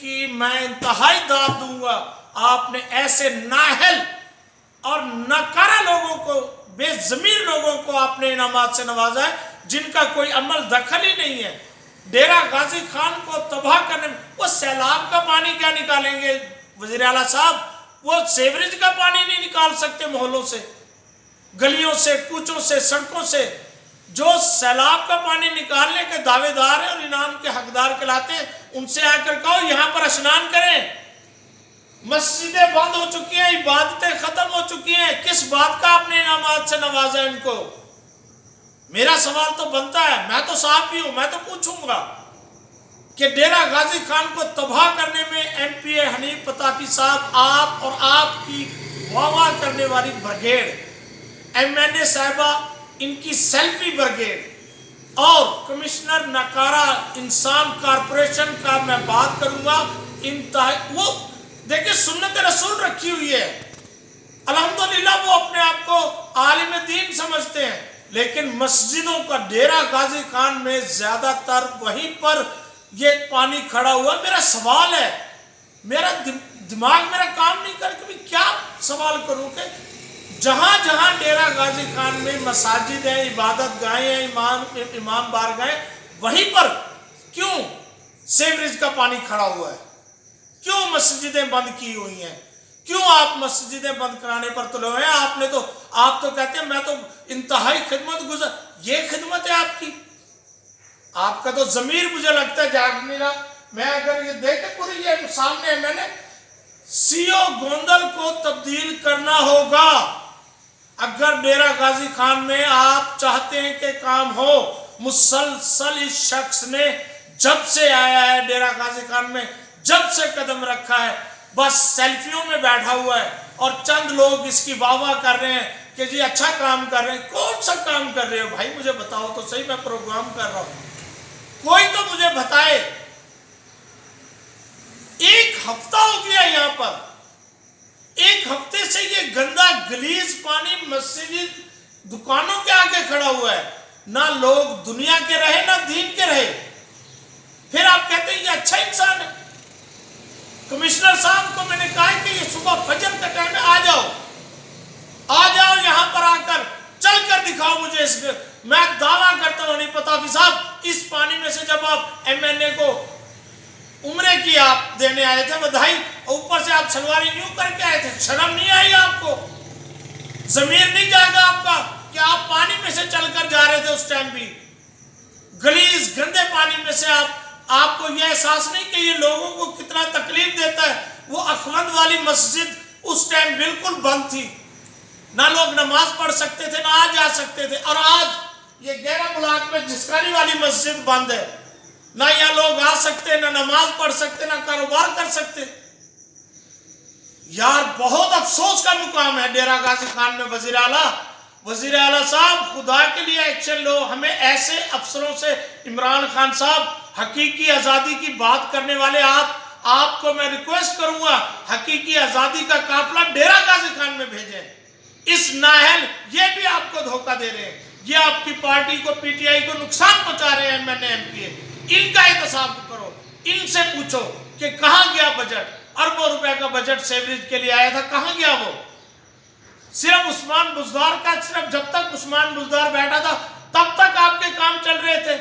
کی میں انتہائی داد دوں گا. آپ نے ایسے نااہل اور ناکارہ لوگوں کو، بے ضمیر لوگوں کو آپ نے انعامات سے نوازا ہے جن کا کوئی عمل دخل ہی نہیں ہے. ڈیرہ غازی خان کو تباہ کرنے میں وہ سیلاب کا پانی کیا نکالیں گے وزیر اعلیٰ صاحب؟ وہ سیوریج کا پانی نہیں نکال سکتے محلوں سے، گلیوں سے، کوچوں سے، سڑکوں سے. جو سیلاب کا پانی نکالنے کے دعوے دار ہیں اور انعام کے حقدار کہلاتے ہیں، ان سے آ کر کہو یہاں پر اشنان کریں. مسجدیں بند ہو چکی ہیں، عبادتیں ختم ہو چکی ہیں، کس بات کا آپ نے انعامات سے نوازا ان کو؟ میرا سوال تو بنتا ہے، میں تو صاحب بھی ہوں، میں تو پوچھوں گا کہ ڈیرہ غازی خان کو تباہ کرنے میں ایم پی اے حنیف پتافی صاحب، آپ اور آپ کی واہ واہ کرنے والی بریگیڈ، ایم این اے صاحبہ ان کی سیلفی بریگیڈ، اور کمشنر ناکارہ انسان کارپوریشن کا میں بات کروں گا. انتہائی وہ دیکھیں سنت رسول رکھی ہوئی ہے، الحمدللہ وہ اپنے آپ کو عالم دین سمجھتے ہیں، لیکن مسجدوں کا ڈیرہ غازی خان میں زیادہ تر وہیں پر یہ پانی کھڑا ہوا. میرا سوال ہے، میرا دماغ میرا کام نہیں کر کہ کیا سوال کروں کہ جہاں جہاں ڈیرہ غازی خان میں مساجد ہیں، عبادت گاہیں ہیں، امام بارگاہیں، وہیں پر کیوں سیوریج کا پانی کھڑا ہوا ہے؟ کیوں مسجدیں بند کی ہوئی ہیں؟ کیوں آپ مسجدیں بند کرانے پر تلے ہوئے ہیں؟ آپ تو کہتے ہیں میں تو انتہائی خدمت گزار. یہ خدمت ہے آپ کی؟ آپ کا تو ضمیر مجھے لگتا ہے جاگ نہیں رہا. میں اگر یہ دیکھیں پوری یہ سامنے ہے، میں نے سی او گوندل کو تبدیل کرنا ہوگا. اگر ڈیرہ غازی خان میں آپ چاہتے ہیں کہ کام ہو، مسلسل اس شخص نے جب سے آیا ہے ڈیرہ غازی خان میں، جب سے قدم رکھا ہے، بس سیلفیوں میں بیٹھا ہوا ہے اور چند لوگ اس کی واہ واہ کر رہے ہیں کہ جی اچھا کام کر رہے ہیں. کون سا کام کر رہے ہو بھائی؟ مجھے بتاؤ تو صحیح، میں پروگرام کر رہا ہوں، کوئی تو مجھے بتائے. ایک ہفتہ ہو گیا یہاں پر، ایک ہفتے سے یہ گندا گلیز پانی مسجد دکانوں کے آگے کھڑا ہوا ہے. نہ لوگ دنیا کے رہے نہ دین کے رہے. پھر آپ کہتے ہیں یہ اچھا انسان ہے. کمشنر صاحب کو میں نے کہا کہ یہ صبح فجر کا ٹائم ہے، آ جاؤ یہاں پر آ کر چل کر دکھاؤ مجھے اس میں. میں دعویٰ کرتا ہوں نہیں پتافی صاحب، اس پانی میں سے جب آپ ایم این اے کو عمرے کی آپ دینے آئے تھے بدھائی، اوپر سے آپ شلواری یوں کر کے آئے تھے، شرم نہیں آئی آپ کو؟ ضمیر نہیں جاگا آپ کا کہ آپ پانی میں سے چل کر جا رہے تھے اس ٹائم بھی؟ گلیز گندے پانی میں سے آپ کو یہ احساس نہیں کہ یہ لوگوں کو کتنا تکلیف دیتا ہے؟ وہ اخوند والی مسجد اس ٹائم بالکل بند تھی، نہ لوگ نماز پڑھ سکتے تھے نہ آ جا سکتے تھے. اور آج یہ گیرہ بلاک میں جسکاری والی مسجد بند ہے، نہ یہاں لوگ آ سکتے، نہ نماز پڑھ سکتے، نہ کاروبار کر سکتے. یار بہت افسوس کا مقام ہے ڈیرہ غازی خان میں. وزیر اعلیٰ صاحب خدا کے لیے ایکشن لو. ہمیں ایسے افسروں سے، عمران خان صاحب حقیقی آزادی کی بات کرنے والے، آپ کو میں ریکویسٹ کروں گا حقیقی آزادی کا قافلہ ڈیرہ غازی خان میں بھیجیں. اس نااہل یہ بھی آپ کو دھوکہ دے رہے ہیں، یہ آپ کی پارٹی کو، پی ٹی آئی کو نقصان پہنچا رہے ہیں M N A M P A. ان کا احتساب کرو، ان سے پوچھو کہ کہاں گیا بجٹ؟ اربوں روپے کا بجٹ سیوریج کے لیے آیا تھا، کہاں گیا وہ؟ صرف عثمان بزدار کا، صرف جب تک عثمان بزدار بیٹھا تھا تب تک آپ کے کام چل رہے تھے.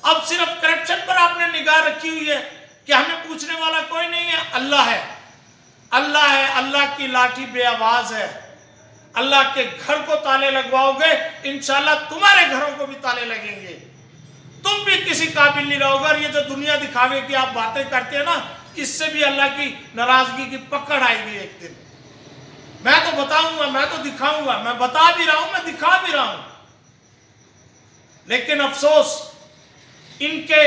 اب صرف کرپشن پر آپ نے نگاہ رکھی ہوئی ہے کہ ہمیں پوچھنے والا کوئی نہیں ہے. اللہ ہے، اللہ ہے، اللہ کی لاٹھی بے آواز ہے. اللہ کے گھر کو تالے لگواؤ گے، انشاءاللہ تمہارے گھروں کو بھی تالے لگیں گے. تم بھی کسی قابل نہیں رہو گے. اور یہ جو دنیا دکھاوے کی آپ باتیں کرتے ہیں نا، اس سے بھی اللہ کی ناراضگی کی پکڑ آئے گی ایک دن. میں تو بتاؤں گا، میں تو دکھاؤں گا، میں بتا بھی رہا ہوں، میں دکھا بھی رہا ہوں. لیکن افسوس ان کے،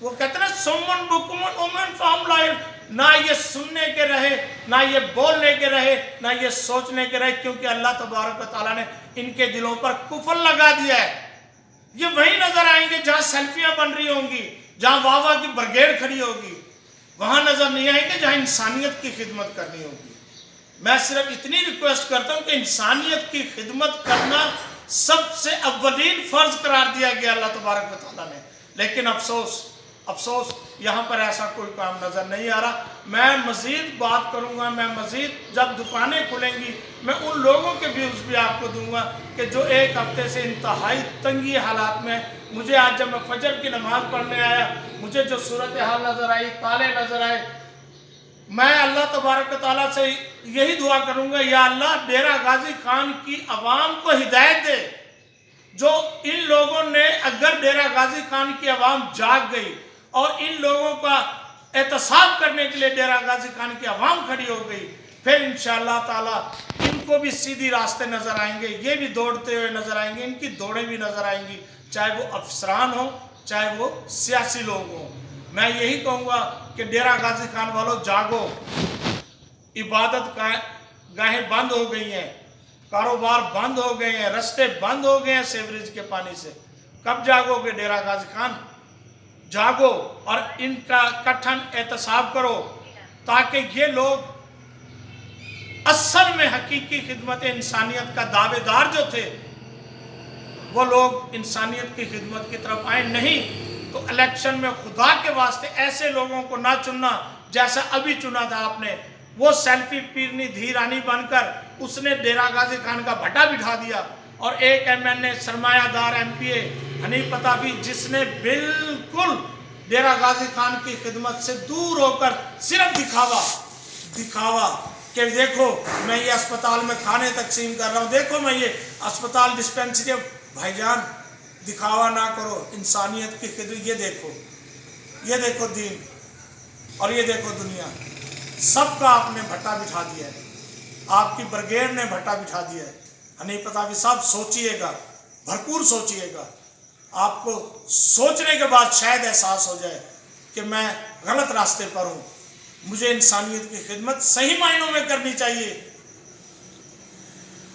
وہ کہتے ہیں سمن بکمن امن فہم لائل، نہ یہ سننے کے رہے، نہ یہ بولنے کے رہے، نہ یہ سوچنے کے رہے، کیونکہ اللہ تبارک و تعالیٰ نے ان کے دلوں پر کفر لگا دیا ہے. یہ وہی نظر آئیں گے جہاں سیلفیاں بن رہی ہوں گی، جہاں واہ واہ کی بریگیڈ کھڑی ہوگی. وہاں نظر نہیں آئیں گے جہاں انسانیت کی خدمت کرنی ہوگی. میں صرف اتنی ریکویسٹ کرتا ہوں کہ انسانیت کی خدمت کرنا سب سے اولین فرض قرار دیا گیا اللہ تبارک و تعالیٰ نے. لیکن افسوس افسوس یہاں پر ایسا کوئی کام نظر نہیں آ رہا. میں مزید بات کروں گا, میں مزید جب دکانیں کھلیں گی میں ان لوگوں کے ویوز بھی آپ کو دوں گا کہ جو ایک ہفتے سے انتہائی تنگی حالات میں. مجھے آج جب میں فجر کی نماز پڑھنے آیا, مجھے جو صورتحال نظر آئی, تالے نظر آئے, میں اللہ تبارک و تعالیٰ سے یہی دعا کروں گا, یا اللہ ڈیرہ غازی خان کی عوام کو ہدایت دے. جو ان لوگوں نے, اگر ڈیرہ غازی خان کی عوام جاگ گئی اور ان لوگوں کا احتساب کرنے کے لیے ڈیرہ غازی خان کی عوام کھڑی ہو گئی, پھر انشاءاللہ تعالیٰ ان کو بھی سیدھی راستے نظر آئیں گے, یہ بھی دوڑتے ہوئے نظر آئیں گے, ان کی دوڑیں بھی نظر آئیں گی, چاہے وہ افسران ہوں چاہے وہ سیاسی لوگ ہوں. میں یہی کہوں گا کہ ڈیرہ غازی خان والوں جاگو, عبادت گاہیں بند ہو گئی ہیں, کاروبار بند ہو گئے ہیں, رستے بند ہو گئے ہیں سیوریج کے پانی سے. کب جاگو گے ڈیرہ غازی خان؟ جاگو اور ان کا کٹھن احتساب کرو تاکہ یہ لوگ اصل میں حقیقی خدمت انسانیت کا دعوے دار جو تھے وہ لوگ انسانیت کی خدمت کی طرف آئیں. نہیں تو الیکشن میں خدا کے واسطے ایسے لوگوں کو نہ چننا جیسا ابھی چنا تھا آپ نے. وہ سیلفی پیرنی دھیرانی بن کر اس نے ڈیرہ غازی خان کا بھٹا بٹھا دیا, اور ایک MNA سرمایہ دار MPA حنیف اتافی جس نے بالکل ڈیرہ غازی خان کی خدمت سے دور ہو کر صرف دکھاوا کہ دیکھو میں یہ اسپتال میں کھانے تقسیم کر رہا ہوں, دیکھو میں یہ اسپتال ڈسپینسری. بھائی جان دکھاوا نہ کرو, انسانیت کی خدمت. یہ دیکھو دین اور یہ دیکھو دنیا, سب کا آپ نے بھٹا بٹھا دیا ہے, آپ کی برگیڈ نے بھٹا بٹھا دیا ہے. حنیف اتافی صاحب سوچئے گا, بھرپور سوچئے گا. آپ کو سوچنے کے بعد شاید احساس ہو جائے کہ میں غلط راستے پر ہوں, مجھے انسانیت کی خدمت صحیح معنوں میں کرنی چاہیے.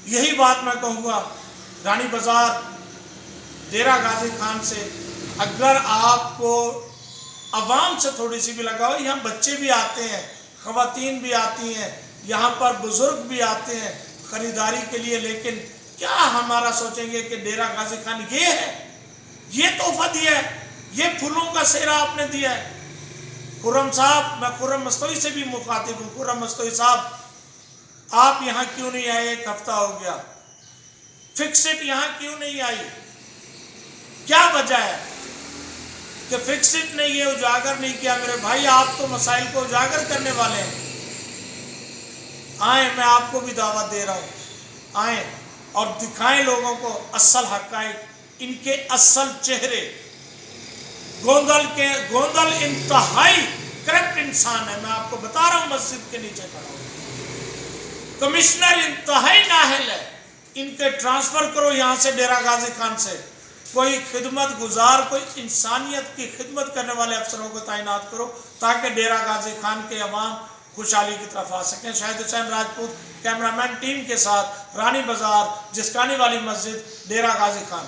یہی بات میں کہوں گا رانی بازار ڈیرہ غازی خان سے. اگر آپ کو عوام سے تھوڑی سی بھی لگا ہو, یہاں بچے بھی آتے ہیں, خواتین بھی آتی ہیں, یہاں پر بزرگ بھی آتے ہیں خریداری کے لیے, لیکن کیا ہمارا سوچیں گے کہ ڈیرہ غازی خان یہ ہے, یہ تحفہ دیا ہے, یہ پھولوں کا سیرا آپ نے دیا ہے. خرم صاحب, میں خرم مستوی سے بھی مخاطب ہوں. خرم مستوی صاحب آپ یہاں کیوں نہیں آئے؟ ایک ہفتہ ہو گیا. فکسٹ یہاں کیوں نہیں آئی؟ کیا وجہ ہے کہ فکسٹ نے یہ اجاگر نہیں کیا؟ میرے بھائی آپ تو مسائل کو اجاگر کرنے والے ہیں. آئیں, میں آپ کو بھی دعوت دے رہا ہوں, آئیں اور دکھائیں لوگوں کو اصل حقائق, ان کے اصل چہرے. گوندل انتہائی کرپٹ انسان ہے, میں آپ کو بتا رہا ہوں, مسجد کے نیچے کھڑا ہوں. کمشنر انتہائی نااہل ہے, ان کے ٹرانسفر کرو یہاں سے ڈیرہ غازی خان سے. کوئی خدمت گزار, کوئی انسانیت کی خدمت کرنے والے افسروں کو تعینات کرو تاکہ ڈیرہ غازی خان کے عوام خوشحالی کی طرف آ سکیں. شاہد حسین راجپوت کیمرامین ٹیم کے ساتھ, رانی بازار, جسکانی والی مسجد, ڈیرہ غازی خان.